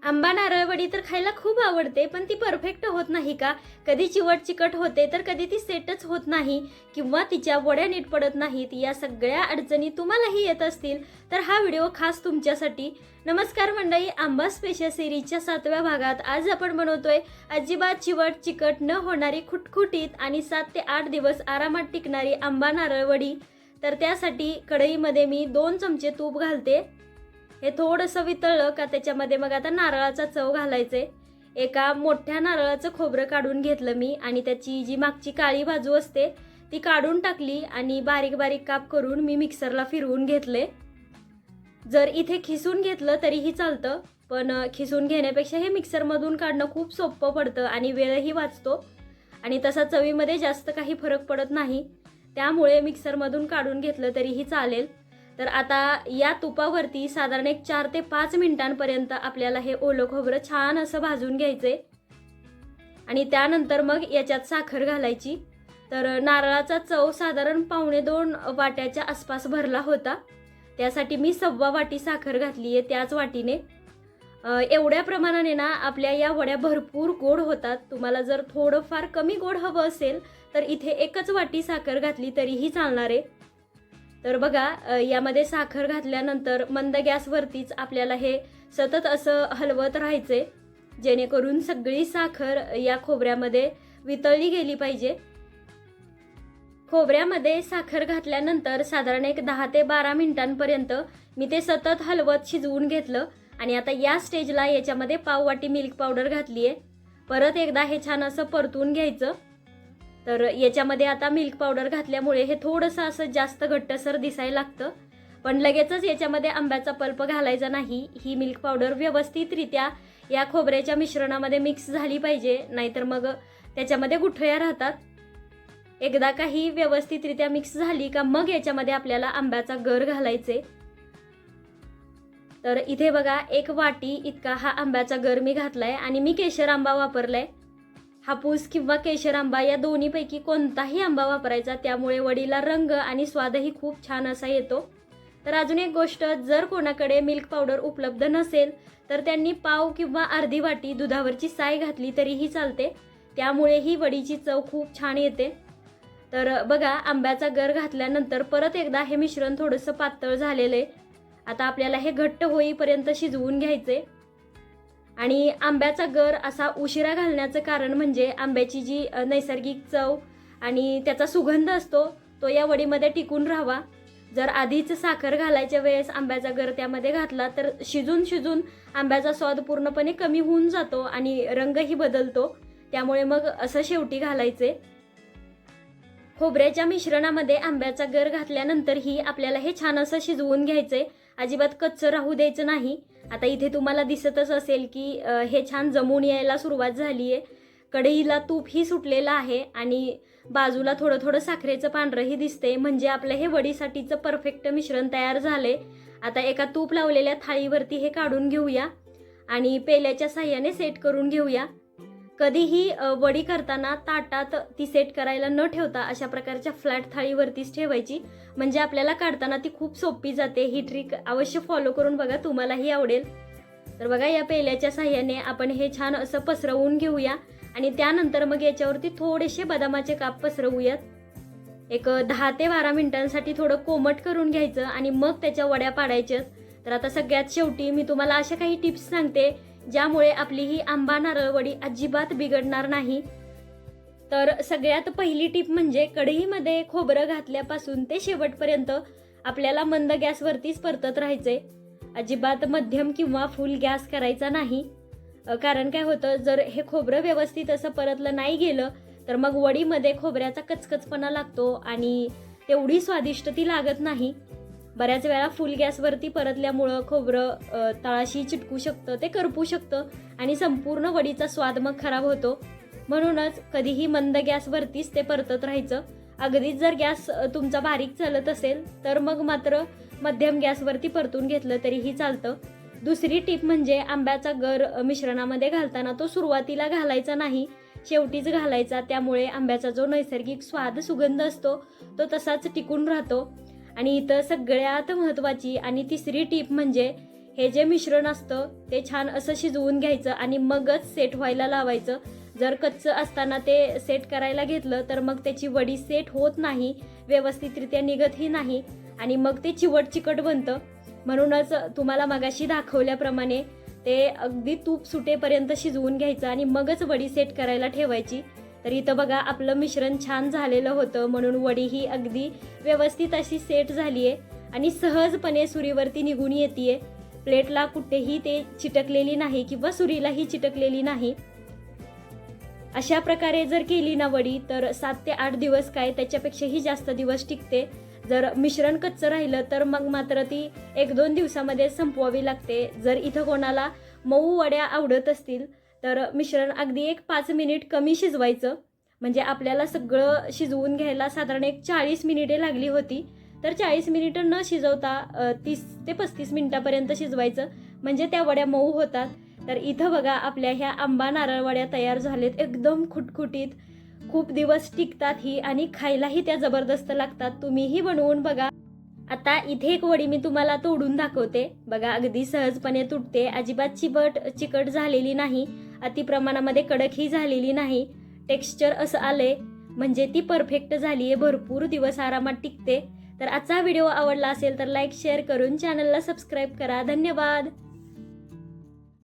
आंबा नारळ वडी तर खायला खूप आवडते, पण ती परफेक्ट होत नाही का? कधी चिवट चिकट होते तर कधी ती सेटच होत नाही किंवा तिच्या वड्या नीट पडत नाहीत. या सगळ्या अडचणी तुम्हालाही येत असतील तर हा व्हिडिओ खास तुमच्यासाठी. नमस्कार मंडळी, आंबा स्पेशल सिरीजच्या 7व्या भागात आज आपण बनवतोय अजिबात चिवट चिकट न होणारी खुटखुटीत आणि 7 ते 8 दिवस आरामात टिकणारी आंबा नारळ वडी. तर त्यासाठी कढईमध्ये मी 2 चमचे तूप घालते. हे थोडंसं वितळलं का त्याच्यामध्ये मग आता नारळाचा चव घालायचे. एका मोठ्या नारळाचं खोबरं काढून घेतलं मी आणि त्याची जी मागची काळी बाजू असते ती काढून टाकली आणि बारीक बारीक काप करून मी मिक्सरला फिरवून घेतले. जर इथे खिसून घेतलं तरीही चालतं, पण खिसून घेण्यापेक्षा हे मिक्सरमधून काढणं खूप सोपं पडतं आणि वेळही वाचतो आणि तसा चवीमध्ये जास्त काही फरक पडत नाही. त्यामुळे मिक्सरमधून काढून घेतलं तरीही चालेल. तर आता या तुपावरती साधारण 4 ते 5 मिनिटांपर्यंत आपल्याला हे ओलं खोबरं छान असं भाजून घ्यायचे आणि त्यानंतर मग याच्यात साखर घालायची. तर नारळाचा चव साधारण 1.25 वाट्याच्या आसपास भरला होता, त्यासाठी मी 1.25 वाटी साखर घातली आहे. त्याच वाटीने एवढ्या प्रमाणाने ना आपल्या या वड्या भरपूर गोड होतात. तुम्हाला जर थोडंफार कमी गोड हवं असेल तर इथे 1च वाटी साखर घातली तरीही चालणार आहे. तर बघा, यामध्ये साखर घातल्यानंतर मंद गॅसवरतीच आपल्याला हे सतत असं हलवत राहायचे, जेणेकरून सगळी साखर या खोबऱ्यामध्ये वितळली गेली पाहिजे. खोबऱ्यामध्ये साखर घातल्यानंतर साधारण 10 ते 12 मिनिटांपर्यंत मी ते सतत हलवत शिजवून घेतलं आणि आता या स्टेजला याच्यामध्ये पाव वाटी मिल्क पावडर घातली आहे. परत एकदा हे छान असं परतून घ्यायचं. तर याच्यामध्ये आता मिल्क पावडर घातल्यामुळे हे थोडंसं असं जास्त घट्टसर दिसायला लागतं, पण लगेचच याच्यामध्ये आंब्याचा पल्प घालायचा नाही. ही मिल्क पावडर व्यवस्थितरित्या या खोबऱ्याच्या मिश्रणामध्ये मिक्स झाली पाहिजे, नाहीतर मग त्याच्यामध्ये गुठळ्या राहतात. एकदा का ही व्यवस्थितरित्या मिक्स झाली का मग याच्यामध्ये आपल्याला आंब्याचा गर घालायचे. तर इथे बघा 1 वाटी इतका हा आंब्याचा गर मी घातलाय आणि मी केशर आंबा वापरलाय. हापूस किंवा केशर आंबा या दोन्हीपैकी कोणताही आंबा वापरायचा, त्यामुळे वडीला रंग आणि स्वादही खूप छान असा येतो. तर अजून एक गोष्ट, जर कोणाकडे मिल्क पावडर उपलब्ध नसेल तर त्यांनी पाव किंवा अर्धी वाटी दुधावरची साय घातली तरीही चालते, त्यामुळे ही वडीची चव खूप छान येते. तर बघा, आंब्याचा गर घातल्यानंतर परत एकदा हे मिश्रण थोडंसं पातळ झालेलं आहे. आता आपल्याला हे घट्ट होईपर्यंत शिजवून घ्यायचे. आणि आंब्याचा गर असा उशिरा घालण्याचं कारण म्हणजे आंब्याची जी नैसर्गिक चव आणि त्याचा सुगंध असतो तो या वडीमध्ये टिकून राहावा. जर आधीच साखर घालायच्या वेळेस आंब्याचा गर त्यामध्ये घातला तर शिजून शिजून आंब्याचा स्वाद पूर्णपणे कमी होऊन जातो आणि रंगही बदलतो, त्यामुळे मग असं शेवटी घालायचे. खोबऱ्याच्या मिश्रणामध्ये आंब्याचा गर घातल्यानंतरही आपल्याला हे छान असं शिजवून घ्यायचे, अजिबात कच्चं राहू द्यायचं नाही. आता इथे तुम्हाला दिसतच असेल की हे छान जमून यायला सुरुवात झाली आहे. कढईला तूपही सुटलेलं आहे आणि बाजूला थोडं थोडं साखरेचं पांढरंही दिसते, म्हणजे आपलं हे वडीसाठीचं परफेक्ट मिश्रण तयार झाले. आता एका तूप लावलेल्या थाळीवरती हे काढून घेऊया आणि पेल्याच्या साह्याने सेट करून घेऊया. कधीही वडी करताना ताटात ती सेट करायला न ठेवता अशा प्रकारच्या फ्लॅट थाळीवरतीच ठेवायची, म्हणजे आपल्याला काढताना ती खूप सोपी जाते. ही ट्रिक अवश्य फॉलो करून बघा, तुम्हालाही आवडेल. तर बघा, या पेल्याच्या साह्याने आपण हे छान असं पसरवून घेऊया आणि त्यानंतर मग याच्यावरती थोडेसे बदामाचे काप पसरवूयात. एक 10 ते 12 मिनिटांसाठी थोडं कोमट करून घ्यायचं आणि मग त्याच्या वड्या पाडायच्यात. तर आता सगळ्यात शेवटी मी तुम्हाला अशा काही टिप्स सांगते ज्यामुळे आपली ही आंबा नारळ वडी अजिबात बिघडणार नाही. तर सगळ्यात पहिली टिप म्हणजे कढईमध्ये खोबरं घातल्यापासून ते शेवटपर्यंत आपल्याला मंद गॅसवरतीच परतत राहायचे. अजिबात मध्यम किंवा फुल गॅस करायचा नाही. कारण काय होतं, जर हे खोबरं व्यवस्थित असं परतलं नाही गेलं तर मग वडीमध्ये खोबऱ्याचा कचकचपणा लागतो आणि तेवढी स्वादिष्ट ती लागत नाही. बऱ्याच वेळा फुल गॅसवरती परतल्यामुळं खोबरं तळाशी चिटकू शकतं, ते करपू शकतं आणि संपूर्ण वडीचा स्वाद मग खराब होतो. म्हणूनच कधीही मंद गॅसवरतीच ते परतत राहायचं. अगदीच जर गॅस तुमचा बारीक चालत असेल तर मग मात्र मध्यम गॅसवरती परतून घेतलं तरीही चालतं. दुसरी टिप म्हणजे आंब्याचा गर मिश्रणामध्ये घालताना तो सुरुवातीला घालायचा नाही, शेवटीच घालायचा. त्यामुळे आंब्याचा जो नैसर्गिक स्वाद सुगंध असतो तो तसाच टिकून राहतो. आणि इथं सगळ्यात महत्त्वाची आणि तिसरी टिप म्हणजे हे जे मिश्रण असतं ते छान असं शिजवून घ्यायचं आणि मगच सेट व्हायला लावायचं. जर कच्चं असताना ते सेट करायला घेतलं तर मग त्याची वडी सेट होत नाही, व्यवस्थितरित्या निघतही नाही आणि मग ते चिवट चिकट बनतं. म्हणूनच तुम्हाला मगाशी दाखवल्याप्रमाणे ते अगदी तूप सुटेपर्यंत शिजवून घ्यायचं आणि मगच वडी सेट करायला ठेवायची. तर इथं बघा आपलं मिश्रण छान झालेलं होतं, म्हणून वडी ही अगदी व्यवस्थित अशी सेट झाली आहे आणि सहजपणे सुरीवरती निघून येते. प्लेटला कुठेही ते चिटकलेली नाही किंवा सुरीलाही चिटकलेली नाही. अशा प्रकारे जर केली ना वडी तर 7 ते 8 दिवस काय त्याच्यापेक्षाही जास्त दिवस टिकते. जर मिश्रण कच्चं राहिलं तर मग मात्र ती 1-2 दिवसामध्ये संपवावी लागते. जर इथं कोणाला मऊ वड्या आवडत असतील तर मिश्रण अगदी 5 मिनिट कमी शिजवायचं. म्हणजे आपल्याला सगळं शिजवून घ्यायला साधारण 40 मिनिटे लागली होती, तर 40 मिनिटं न शिजवता 30 ते 35 मिनिटापर्यंत शिजवायचं, म्हणजे त्या वड्या मऊ होतात. तर इथं बघा आपल्या ह्या आंबा नारळ वड्या तयार झालेत, एकदम खुटखुटीत, खूप दिवस टिकतात ही आणि खायलाही त्या जबरदस्त लागतात. तुम्हीही बनवून बघा. आता इथे एक वडी मी तुम्हाला तोडून दाखवते. बघा अगदी सहजपणे तुटते, अजिबात चिकट झालेली नाही, अति प्रमाणामध्ये कडकही झालेली नाही. टेक्स्चर असं आलंय म्हणजे ती परफेक्ट झाली आहे, भरपूर दिवस आरामात टिकते. तर आजचा व्हिडिओ आवडला असेल तर लाईक शेअर करून चॅनलला सबस्क्राईब करा. धन्यवाद.